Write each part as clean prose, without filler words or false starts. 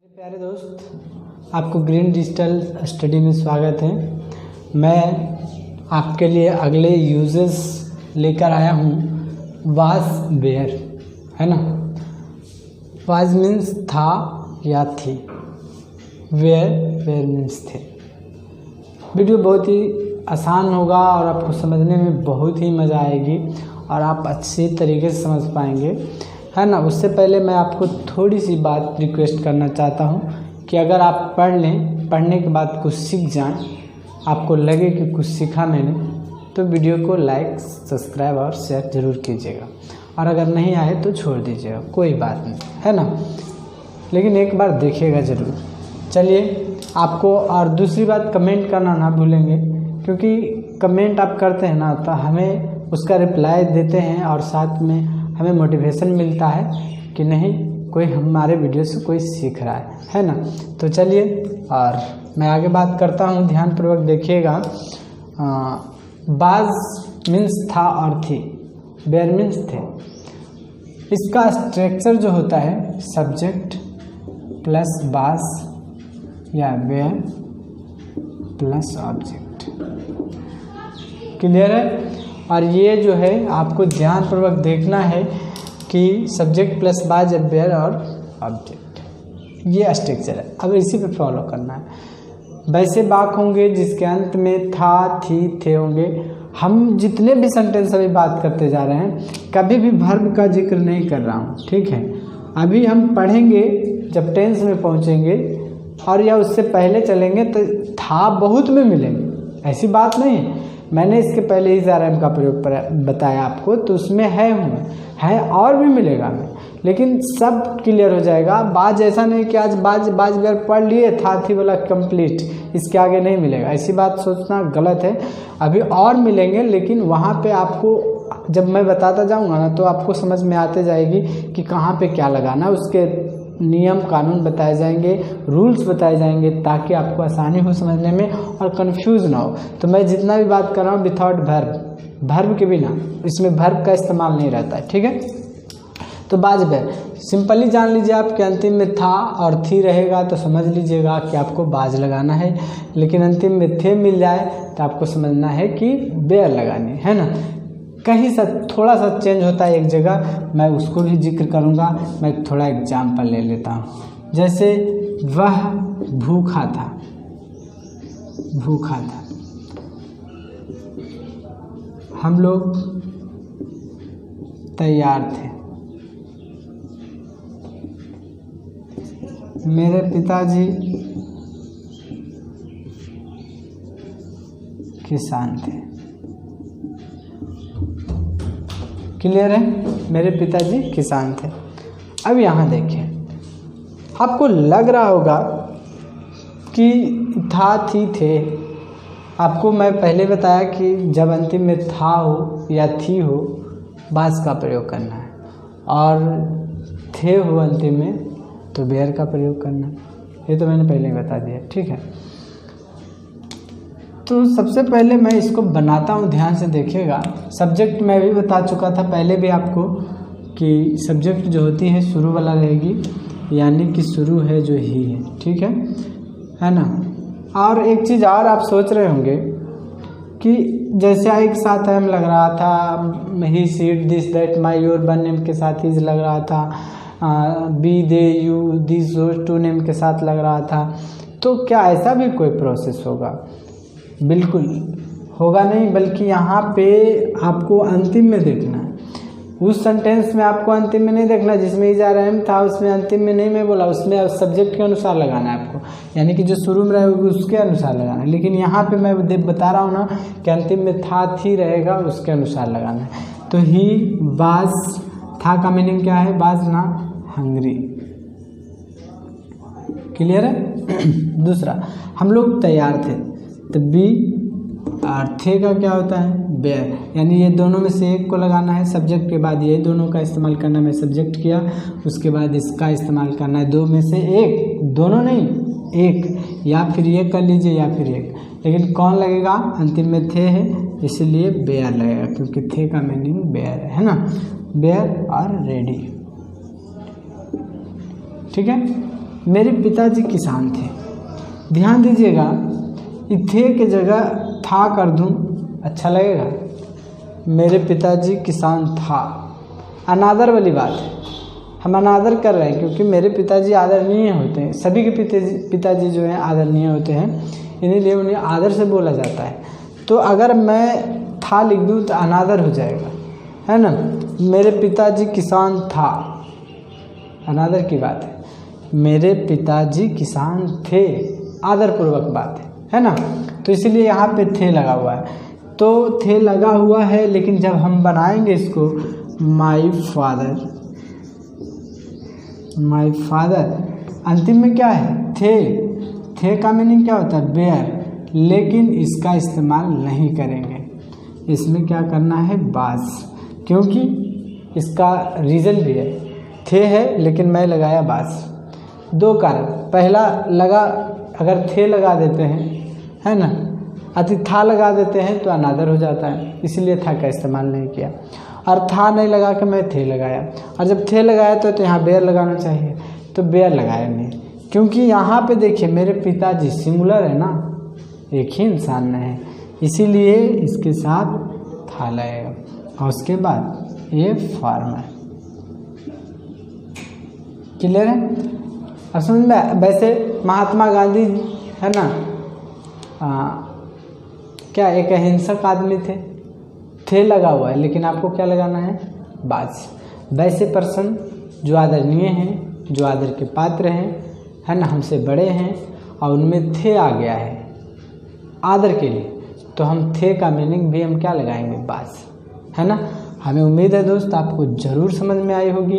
प्यारे दोस्त, आपको ग्रीन डिजिटल स्टडी में स्वागत है। मैं आपके लिए अगले यूजेस लेकर आया हूँ। वाज वेयर, है ना। वाज मीन्स था या थी, वेयर मीन्स थे। वीडियो बहुत ही आसान होगा और आपको समझने में बहुत ही मज़ा आएगी और आप अच्छे तरीके से समझ पाएंगे, है ना। उससे पहले मैं आपको थोड़ी सी बात रिक्वेस्ट करना चाहता हूँ कि अगर आप पढ़ लें, पढ़ने के बाद कुछ सीख जाएं, आपको लगे कि कुछ सीखा मैंने, तो वीडियो को लाइक, सब्सक्राइब और शेयर ज़रूर कीजिएगा। और अगर नहीं आए तो छोड़ दीजिएगा, कोई बात नहीं, है ना। लेकिन एक बार देखिएगा ज़रूर। चलिए, आपको और दूसरी बात, कमेंट करना ना भूलेंगे, क्योंकि कमेंट आप करते हैं ना तो हमें उसका रिप्लाई देते हैं और साथ में हमें मोटिवेशन मिलता है कि नहीं, कोई हमारे वीडियो से कोई सीख रहा है ना। तो चलिए, और मैं आगे बात करता हूँ, ध्यानपूर्वक देखिएगा। बाज मीन्स था और थी, वेयर मीन्स थे। इसका स्ट्रक्चर जो होता है सब्जेक्ट प्लस बाज या वेयर प्लस ऑब्जेक्ट। क्लियर है। और ये जो है आपको ध्यानपूर्वक देखना है कि सब्जेक्ट प्लस बाज, वेयर और ऑब्जेक्ट, ये स्ट्रक्चर है। अब इसी पे फॉलो करना है। वैसे वाक्य होंगे जिसके अंत में था, थी, थे होंगे। हम जितने भी सेंटेंस अभी बात करते जा रहे हैं, कभी भी वर्ब का जिक्र नहीं कर रहा हूँ, ठीक है। अभी हम पढ़ेंगे जब टेंस में पहुँचेंगे और या उससे पहले चलेंगे तो था बहुत में मिलेंगे, ऐसी बात नहीं है। मैंने इसके पहले ही ज़ारम का प्रयोग बताया आपको, तो उसमें है और भी मिलेगा हमें, लेकिन सब क्लियर हो जाएगा। बाज ऐसा नहीं कि आज बाज वेयर पढ़ लिए, था थी वाला कंप्लीट, इसके आगे नहीं मिलेगा, ऐसी बात सोचना गलत है। अभी और मिलेंगे, लेकिन वहाँ पे आपको जब मैं बताता जाऊँगा ना तो आपको समझ में आते जाएगी कि कहाँ पे क्या लगाना, उसके नियम कानून बताए जाएंगे, रूल्स बताए जाएंगे, ताकि आपको आसानी हो समझने में और कंफ्यूज ना हो। तो मैं जितना भी बात कर रहा हूँ विथआउट वर्ब के बिना, इसमें वर्ब का इस्तेमाल नहीं रहता है, ठीक है। तो बाज वेयर सिंपली जान लीजिए, आपके अंतिम में था और थी रहेगा तो समझ लीजिएगा कि आपको बाज लगाना है, लेकिन अंतिम में थे मिल जाए तो आपको समझना है कि वेयर लगानी है ना। कहीं सा थोड़ा सा चेंज होता है एक जगह, मैं उसको भी जिक्र करूँगा। मैं थोड़ा एग्जाम्पल ले लेता हूँ। जैसे वह भूखा था, हम लोग तैयार थे, मेरे पिताजी किसान थे। क्लियर है, मेरे पिताजी किसान थे। अब यहाँ देखिए, आपको लग रहा होगा कि था, थी, थे। आपको मैं पहले बताया कि जब अंतिम में था हो या थी हो, बाज का प्रयोग करना है, और थे हो अंतिम में तो वेयर का प्रयोग करना है। ये तो मैंने पहले ही बता दिया, ठीक है। तो सबसे पहले मैं इसको बनाता हूँ, ध्यान से देखिएगा। सब्जेक्ट मैं भी बता चुका था पहले भी आपको कि सब्जेक्ट जो होती है शुरू वाला रहेगी, यानी कि शुरू है जो ही है, ठीक है ना। और एक चीज़ और आप सोच रहे होंगे कि जैसे एक साथ हम लग रहा था, ही, सीट, this, that, my, your, one name के साथ ही लग रहा था, we, they, you, this, those, two name के साथ लग रहा था। तो क्या ऐसा भी कोई प्रोसेस होगा? बिल्कुल होगा नहीं, बल्कि यहाँ पे आपको अंतिम में देखना है। उस सेंटेंस में आपको अंतिम में नहीं देखना जिसमें इज़ रहम था, उसमें अंतिम में नहीं मैं बोला, उसमें सब्जेक्ट के अनुसार लगाना है आपको, यानी कि जो शुरू में रहेगा उसके अनुसार लगाना है। लेकिन यहाँ पे मैं बता रहा हूँ ना कि अंतिम में था, थी रहेगा, उसके अनुसार लगाना है। तो ही वाज, था का मीनिंग क्या है? वाज ना हंग्री। क्लियर है। दूसरा, हम लोग तैयार थे, तो बी और थे का क्या होता है? वेयर, यानी ये दोनों में से एक को लगाना है। सब्जेक्ट के बाद ये दोनों का इस्तेमाल करना, मैं सब्जेक्ट किया, उसके बाद इसका इस्तेमाल करना है। दो में से एक, दोनों नहीं, एक, या फिर ये कर लीजिए या फिर एक, लेकिन कौन लगेगा? अंतिम में थे है, इसलिए वेयर लगेगा, क्योंकि थे का मीनिंग वेयर है ना। वेयर और रेडी, ठीक है। मेरे पिताजी किसान थे। ध्यान दीजिएगा, थे की जगह था कर दूं, अच्छा लगेगा? मेरे पिताजी किसान था, अनादर वाली बात है, हम अनादर कर रहे हैं क्योंकि मेरे पिताजी आदरणीय होते हैं। सभी के पिताजी जो हैं आदरणीय होते हैं, इसीलिए उन्हें आदर से बोला जाता है। तो अगर मैं था लिख दूँ तो अनादर हो जाएगा, है ना। मेरे पिताजी किसान था, अनादर की बात है। मेरे पिताजी किसान थे, आदरपूर्वक बात है ना। तो इसीलिए यहाँ पे थे लगा हुआ है। तो थे लगा हुआ है, लेकिन जब हम बनाएंगे इसको माई फादर, अंतिम में क्या है? थे का मीनिंग क्या होता है? बेयर, लेकिन इसका इस्तेमाल नहीं करेंगे। इसमें क्या करना है? बास, क्योंकि इसका रीज़न भी है, थे है लेकिन मैं लगाया बास। दो कारण, पहला लगा, अगर थे लगा देते हैं, है ना, अति था लगा देते हैं तो अनादर हो जाता है, इसलिए था का इस्तेमाल नहीं किया। और था नहीं लगा के मैं थे लगाया, और जब थे लगाया तो यहाँ बेयर लगाना चाहिए, तो बेयर लगाया नहीं, क्योंकि यहाँ पे देखिए मेरे पिताजी सिंगुलर है ना, एक ही इंसान में है, इसीलिए इसके साथ था लगेगा। और उसके बाद ये फार्मर। क्लियर है? अब समझ में? वैसे महात्मा गांधी है ना, क्या एक अहिंसक आदमी थे लगा हुआ है, लेकिन आपको क्या लगाना है? बाज। वैसे पर्सन जो आदरणीय हैं, जो आदर के पात्र हैं, है ना, हमसे बड़े हैं, और उनमें थे आ गया है आदर के लिए, तो हम थे का मीनिंग भी हम क्या लगाएंगे? बाज, है ना। हमें उम्मीद है दोस्त आपको ज़रूर समझ में आई होगी।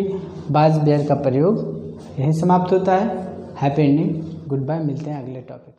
बाज बेयर का प्रयोग यहीं समाप्त होता है। हैप्पी एंडिंग, गुड बाय, मिलते हैं अगले टॉपिक।